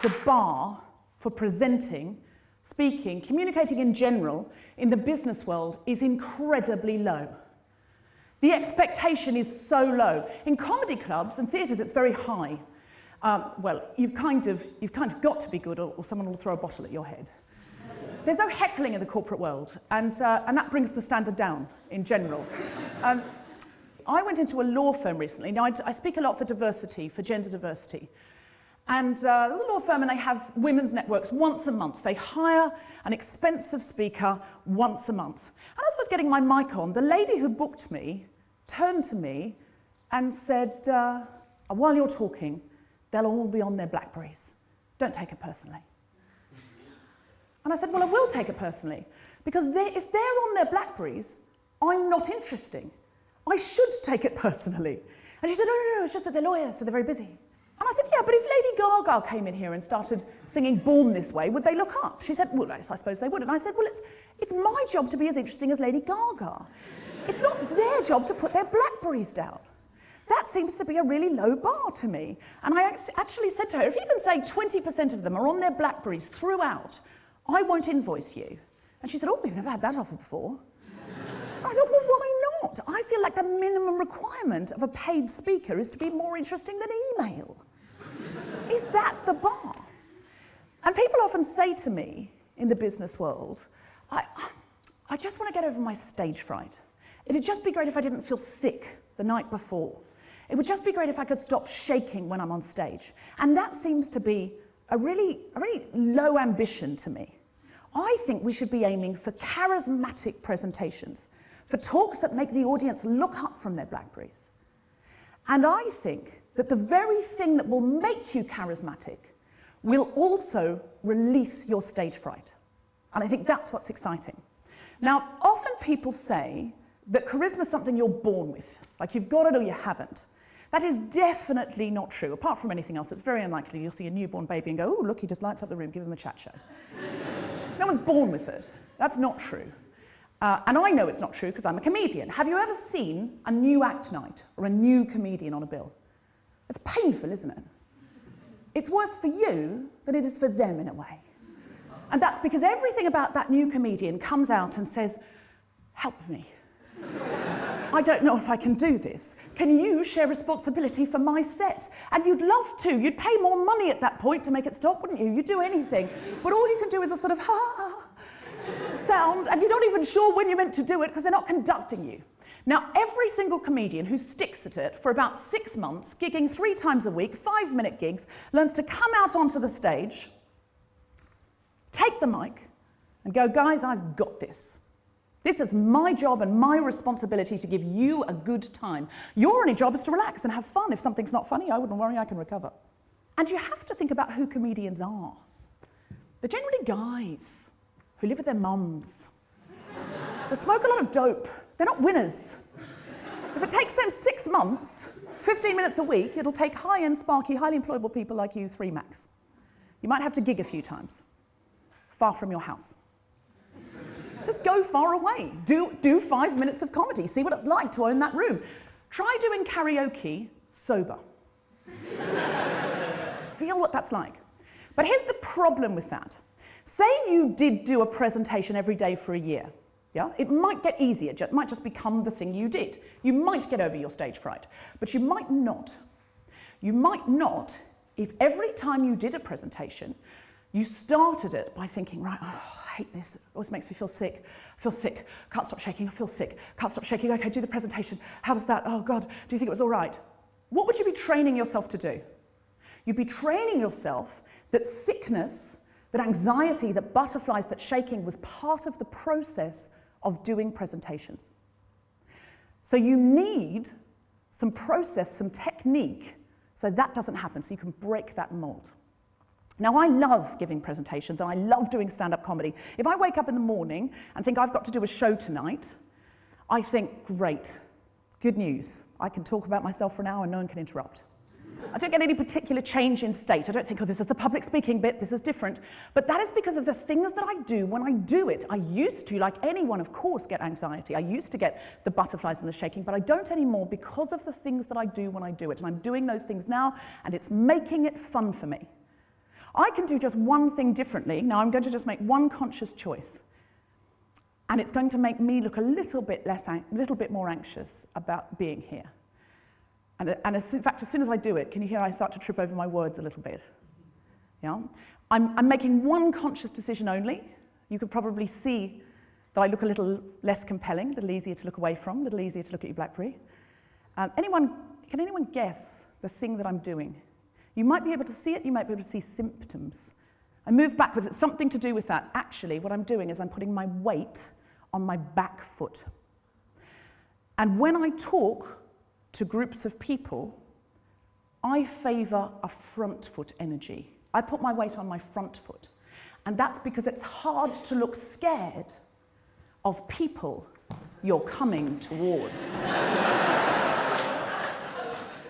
the bar for presenting, speaking, communicating in general in the business world is incredibly low. The expectation is so low. In comedy clubs and theatres, it's very high. Well, you've kind of got to be good, or someone will throw a bottle at your head. There's no heckling in the corporate world, and that brings the standard down in general. I went into a law firm recently. Now, I speak a lot for diversity, for gender diversity. And there's a law firm, and they have women's networks once a month. They hire an expensive speaker once a month. And as I was getting my mic on, the lady who booked me turned to me and said, while you're talking, they'll all be on their BlackBerries. Don't take it personally. And I said, well, I will take it personally, because if they're on their BlackBerries, I'm not interesting. I should take it personally. And she said, no, it's just that they're lawyers, so they're very busy. And I said, yeah, but if Lady Gaga came in here and started singing Born This Way, would they look up? She said, well, I suppose they would. And I said, well, it's my job to be as interesting as Lady Gaga. It's not their job to put their BlackBerries down. That seems to be a really low bar to me. And I actually said to her, if even say 20% of them are on their BlackBerries throughout, I won't invoice you. And she said, oh, we've never had that offer before. I thought, well, why not? I feel like the minimum requirement of a paid speaker is to be more interesting than email. Is that the bar? And people often say to me in the business world, I just want to get over my stage fright. It'd just be great if I didn't feel sick the night before. It would just be great if I could stop shaking when I'm on stage. And that seems to be a really low ambition to me. I think we should be aiming for charismatic presentations, for talks that make the audience look up from their BlackBerries. And I think that the very thing that will make you charismatic will also release your stage fright. And I think that's what's exciting. Now, often people say that charisma is something you're born with, like you've got it or you haven't. That is definitely not true. Apart from anything else, it's very unlikely you'll see a newborn baby and go, oh, look, he just lights up the room, give him a chat show. No one's born with it. That's not true. And I know it's not true because I'm a comedian. Have you ever seen a new act night or a new comedian on a bill? It's painful, isn't it? It's worse for you than it is for them in a way. And that's because everything about that new comedian comes out and says, help me. I don't know if I can do this. Can you share responsibility for my set? And you'd love to. You'd pay more money at that point to make it stop, wouldn't you? You'd do anything. But all you can do is a sort of ha sound, and you're not even sure when you're meant to do it because they're not conducting you. Now, every single comedian who sticks at it for about 6 months, gigging 3 times a week, 5-minute gigs, learns to come out onto the stage, take the mic, and go, guys, I've got this. This is my job and my responsibility to give you a good time. Your only job is to relax and have fun. If something's not funny, I wouldn't worry, I can recover. And you have to think about who comedians are. They're generally guys who live with their mums. They smoke a lot of dope. They're not winners. If it takes them 6 months, 15 minutes a week, it'll take high-end, sparky, highly employable people like you 3 max. You might have to gig a few times, far from your house. Just go far away. Do 5 minutes of comedy. See what it's like to own that room. Try doing karaoke sober. Feel what that's like. But here's the problem with that. Say you did do a presentation every day for a year. Yeah? It might get easier. It might just become the thing you did. You might get over your stage fright, but you might not. You might not if every time you did a presentation, you started it by thinking, right, oh, I hate this. It always makes me feel sick. I feel sick. Can't stop shaking. I feel sick. Can't stop shaking. Okay, do the presentation. How was that? Oh, God, do you think it was all right? What would you be training yourself to do? You'd be training yourself that sickness, that anxiety, that butterflies, that shaking was part of the process of doing presentations. So you need some process, some technique, so that doesn't happen, so you can break that mold. Now, I love giving presentations and I love doing stand-up comedy. If I wake up in the morning and think I've got to do a show tonight, I think, great, good news. I can talk about myself for an hour and no one can interrupt. I don't get any particular change in state. I don't think, oh, this is the public speaking bit, this is different. But that is because of the things that I do when I do it. I used to, like anyone, of course, get anxiety. I used to get the butterflies and the shaking, but I don't anymore because of the things that I do when I do it. And I'm doing those things now, and it's making it fun for me. I can do just one thing differently. Now I'm going to just make one conscious choice. And it's going to make me look a little bit more anxious about being here. And in fact, as soon as I do it, can you hear I start to trip over my words a little bit? Yeah? I'm making one conscious decision only. You can probably see that I look a little less compelling, a little easier to look away from, a little easier to look at your BlackBerry. Can anyone guess the thing that I'm doing? You might be able to see it, you might be able to see symptoms. I move backwards, it's something to do with that. Actually, what I'm doing is I'm putting my weight on my back foot. And when I talk to groups of people, I favour a front foot energy. I put my weight on my front foot. And that's because it's hard to look scared of people you're coming towards.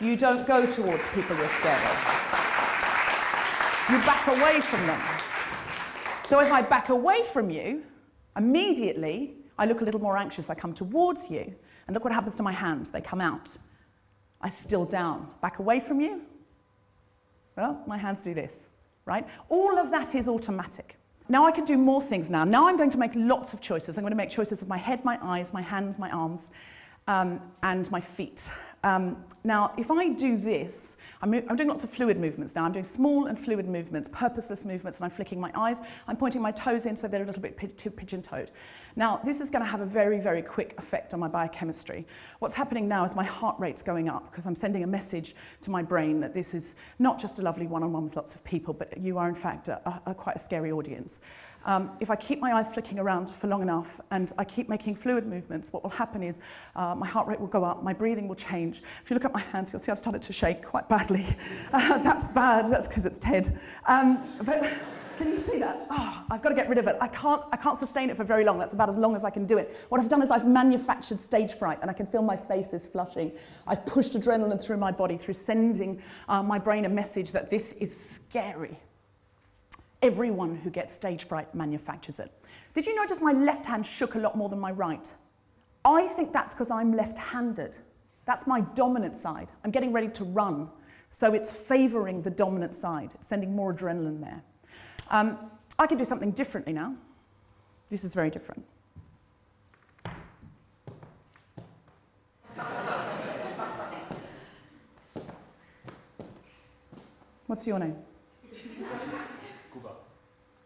You don't go towards people you're scared of. You back away from them. So if I back away from you, immediately I look a little more anxious. I come towards you, and look what happens to my hands. They come out. I still down. Back away from you. Well, my hands do this, right? All of that is automatic. Now I can do more things now. Now I'm going to make lots of choices. I'm going to make choices with my head, my eyes, my hands, my arms, and my feet. Now, if I do this, I'm doing lots of fluid movements now. I'm doing small and fluid movements, purposeless movements, and I'm flicking my eyes. I'm pointing my toes in so they're a little bit pigeon-toed. Now, this is going to have a very, very quick effect on my biochemistry. What's happening now is my heart rate's going up because I'm sending a message to my brain that this is not just a lovely one-on-one with lots of people, but you are, in fact, quite a scary audience. If I keep my eyes flicking around for long enough and I keep making fluid movements, what will happen is my heart rate will go up, my breathing will change. If you look at my hands, you'll see I've started to shake quite badly. That's bad, that's because it's TED. But can you see that? Oh, I've got to get rid of it. I can't sustain it for very long. That's about as long as I can do it. What I've done is I've manufactured stage fright, and I can feel my face is flushing. I've pushed adrenaline through my body through sending my brain a message that this is scary. Everyone who gets stage fright manufactures it. Did you notice my left hand shook a lot more than my right? I think that's because I'm left-handed. That's my dominant side. I'm getting ready to run, so it's favouring the dominant side, sending more adrenaline there. I can do something differently now. This is very different. What's your name?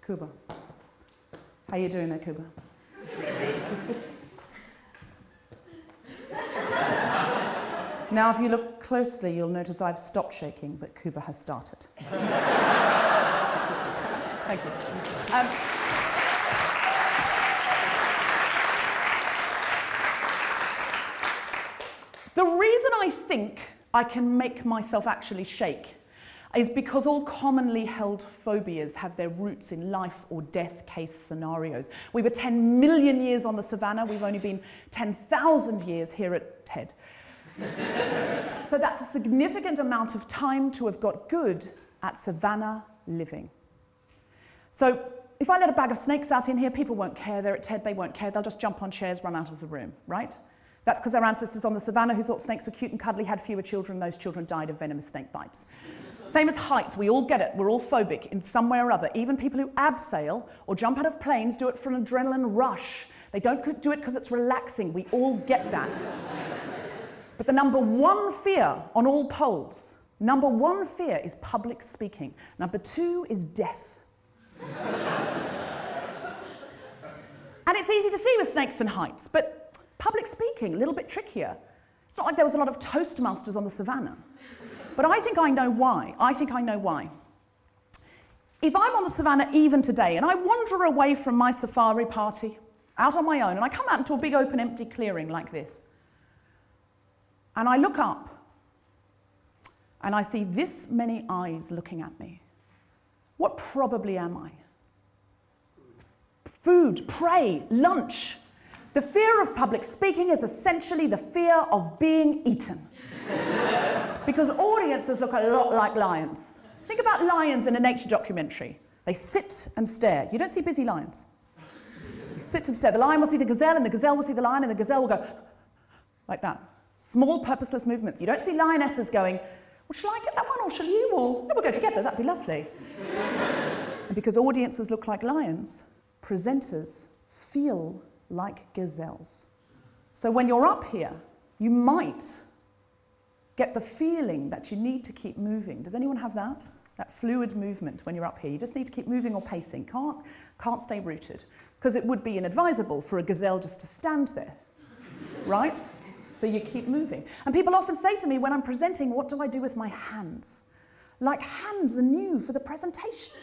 Kuba. How you doing there, Kuba? Now, if you look closely, you'll notice I've stopped shaking, but Kuba has started. Thank you. The reason I think I can make myself actually shake is because all commonly held phobias have their roots in life or death case scenarios. We were 10 million years on the savannah. We've only been 10,000 years here at TED. So that's a significant amount of time to have got good at savannah living. So if I let a bag of snakes out in here, people won't care. They're at TED, they won't care. They'll just jump on chairs, run out of the room, right? That's because our ancestors on the savannah who thought snakes were cute and cuddly had fewer children. Those children died of venomous snake bites. Same as heights, we all get it. We're all phobic in some way or other. Even people who abseil or jump out of planes do it for an adrenaline rush. They don't do it because it's relaxing. We all get that. But the number one fear on all polls, number one fear is public speaking. Number two is death. And it's easy to see with snakes and heights, but public speaking, a little bit trickier. It's not like there was a lot of Toastmasters on the savannah. But I think I know why. If I'm on the savannah even today and I wander away from my safari party out on my own and I come out into a big open empty clearing like this and I look up and I see this many eyes looking at me, what probably am I? Food, prey, lunch. The fear of public speaking is essentially the fear of being eaten. Because audiences look a lot like lions. Think about lions in a nature documentary. They sit and stare. You don't see busy lions. You sit and stare. The lion will see the gazelle, and the gazelle will see the lion, and the gazelle will go like that. Small, purposeless movements. You don't see lionesses going, well, shall I get that one, or shall you? Or, no, we'll go together, that'd be lovely. Because audiences look like lions, presenters feel like gazelles. So when you're up here, you might get the feeling that you need to keep moving. Does anyone have that? That fluid movement when you're up here. You just need to keep moving or pacing. Can't stay rooted. Because it would be inadvisable for a gazelle just to stand there, right? So you keep moving. And people often say to me when I'm presenting, what do I do with my hands? Like hands are new for the presentation.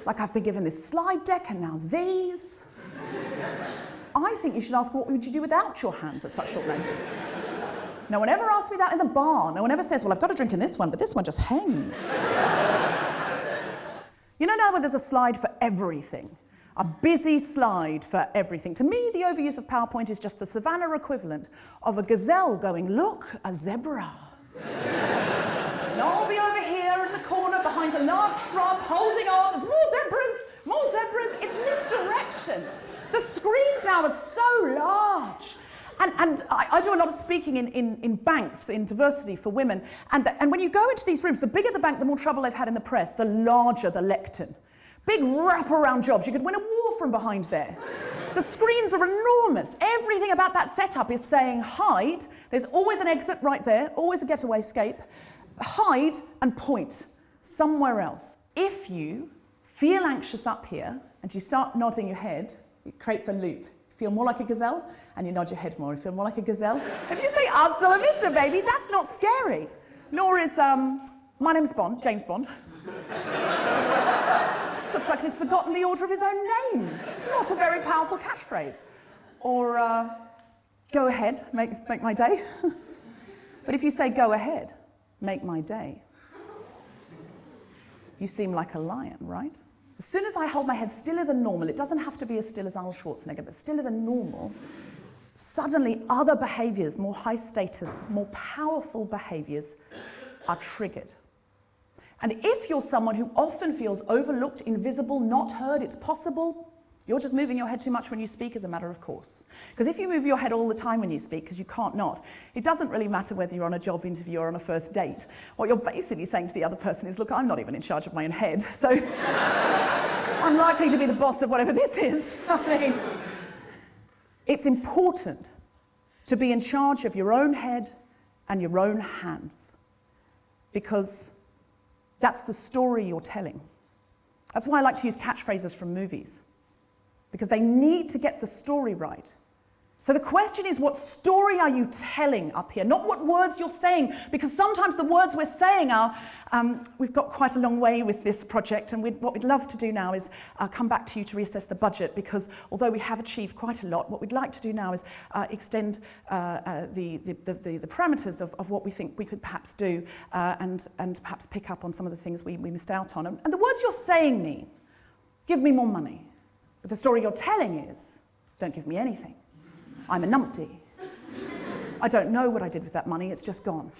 Like I've been given this slide deck and now these. I think you should ask, what would you do without your hands at such short notice? No one ever asks me that in the bar. No one ever says, well, I've got a drink in this one, but this one just hangs. You know now when there's a slide for everything, a busy slide for everything. To me, the overuse of PowerPoint is just the savannah equivalent of a gazelle going, look, a zebra. And I'll be over here in the corner behind a large shrub holding on. There's more zebras, more zebras. It's misdirection. The screens now are so large. And I do a lot of speaking in banks, in diversity for women. And when you go into these rooms, the bigger the bank, the more trouble they've had in the press, the larger the lectern. Big wraparound jobs. You could win a war from behind there. The screens are enormous. Everything about that setup is saying hide. There's always an exit right there, always a getaway escape. Hide and point somewhere else. If you feel anxious up here and you start nodding your head, it creates a loop. Feel more like a gazelle, and you nod your head more. You feel more like a gazelle. If you say, hasta la vista, baby, that's not scary. Nor is, my name's Bond, James Bond. It looks like he's forgotten the order of his own name. It's not a very powerful catchphrase. Or, go ahead, make my day. But if you say, go ahead, make my day, you seem like a lion, right? As soon as I hold my head stiller than normal, it doesn't have to be as still as Arnold Schwarzenegger, but stiller than normal, suddenly other behaviours, more high status, more powerful behaviours are triggered. And if you're someone who often feels overlooked, invisible, not heard, it's possible, you're just moving your head too much when you speak as a matter of course. Because if you move your head all the time when you speak, because you can't not, it doesn't really matter whether you're on a job interview or on a first date. What you're basically saying to the other person is, look, I'm not even in charge of my own head, so I'm likely to be the boss of whatever this is. I mean, it's important to be in charge of your own head and your own hands, because that's the story you're telling. That's why I like to use catchphrases from movies, because they need to get the story right. So the question is, what story are you telling up here? Not what words you're saying, because sometimes the words we're saying are, we've got quite a long way with this project, and what we'd love to do now is come back to you to reassess the budget, because although we have achieved quite a lot, what we'd like to do now is extend the parameters of what we think we could perhaps do, and perhaps pick up on some of the things we missed out on. And the words you're saying mean, give me more money. But the story you're telling is, don't give me anything. I'm a numpty. I don't know what I did with that money, it's just gone.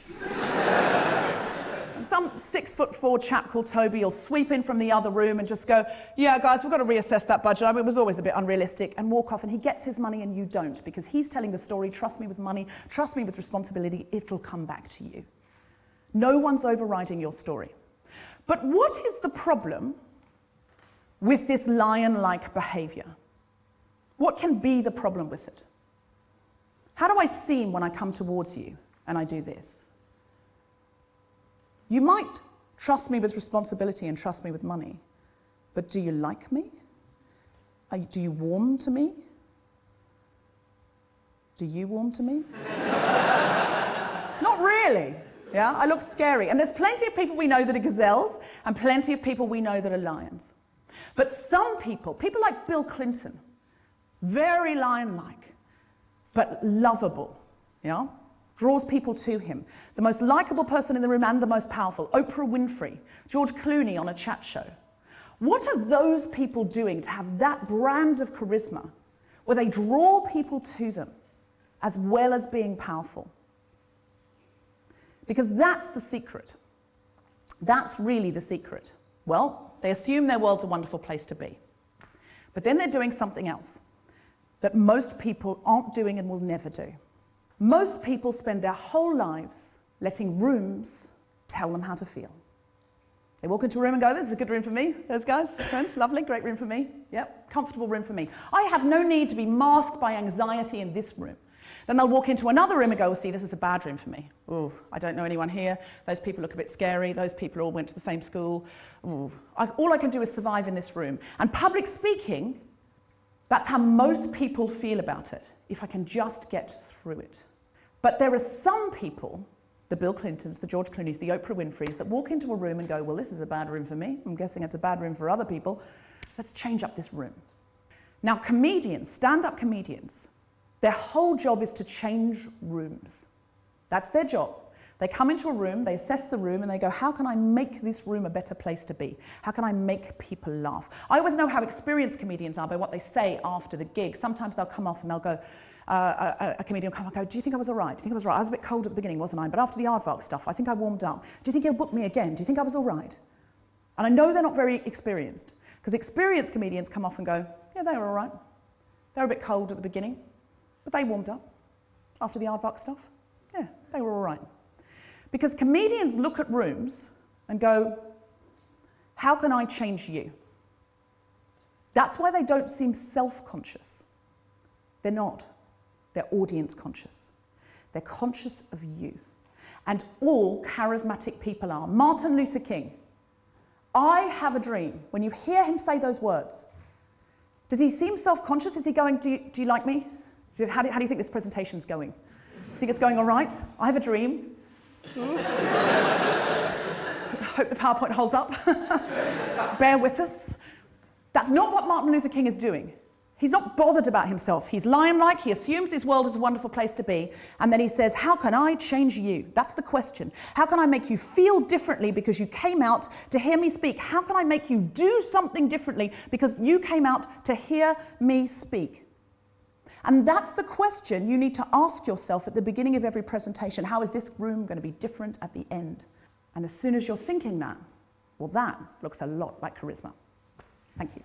And some 6'4" chap called Toby will sweep in from the other room and just go, yeah, guys, we've got to reassess that budget. I mean, it was always a bit unrealistic, and walk off, and he gets his money and you don't, because he's telling the story, trust me with money, trust me with responsibility, it'll come back to you. No one's overriding your story. But what is the problem with this lion-like behavior? What can be the problem with it? How do I seem when I come towards you and I do this? You might trust me with responsibility and trust me with money, but do you like me? Do you warm to me? Do you warm to me? Not really. Yeah, I look scary. And there's plenty of people we know that are gazelles, and plenty of people we know that are lions. But some people like Bill Clinton, very lion-like, but lovable, yeah? Draws people to him. The most likable person in the room and the most powerful. Oprah Winfrey, George Clooney on a chat show. What are those people doing to have that brand of charisma where they draw people to them as well as being powerful? Because that's the secret. That's really the secret. Well, they assume their world's a wonderful place to be. But then they're doing something else that most people aren't doing and will never do. Most people spend their whole lives letting rooms tell them how to feel. They walk into a room and go, this is a good room for me. Those guys, friends, lovely, great room for me. Yep, comfortable room for me. I have no need to be masked by anxiety in this room. Then they'll walk into another room and go, well, see, this is a bad room for me. Ooh, I don't know anyone here. Those people look a bit scary. Those people all went to the same school. Ooh, all I can do is survive in this room. And public speaking, that's how most people feel about it, if I can just get through it. But there are some people, the Bill Clintons, the George Clooney's, the Oprah Winfreys, that walk into a room and go, well, this is a bad room for me. I'm guessing it's a bad room for other people. Let's change up this room. Now, comedians, stand-up comedians, their whole job is to change rooms. That's their job. They come into a room, they assess the room, and they go, how can I make this room a better place to be? How can I make people laugh? I always know how experienced comedians are by what they say after the gig. Sometimes they'll come off and they'll go, a comedian will come and go, do you think I was all right? Do you think I was right? I was a bit cold at the beginning, wasn't I? But after the aardvark stuff, I think I warmed up. Do you think you'll book me again? Do you think I was all right? And I know they're not very experienced, because experienced comedians come off and go, yeah, they were all right. They were a bit cold at the beginning, but they warmed up after the aardvark stuff. Yeah, they were all right. Because comedians look at rooms and go, how can I change you? That's why they don't seem self-conscious. They're not. They're audience conscious. They're conscious of you. And all charismatic people are. Martin Luther King, I have a dream. When you hear him say those words, does he seem self-conscious? Is he going, do you like me? How do you think this presentation's going? Do you think it's going all right? I have a dream. Hope the PowerPoint holds up. Bear with us. That's not what Martin Luther King is doing. He's not bothered about himself. He's lion-like, he assumes his world is a wonderful place to be, and then he says, how can I change you? That's the question. How can I make you feel differently because you came out to hear me speak? How can I make you do something differently because you came out to hear me speak? And that's the question you need to ask yourself at the beginning of every presentation. How is this room going to be different at the end? And as soon as you're thinking that, well, that looks a lot like charisma. Thank you.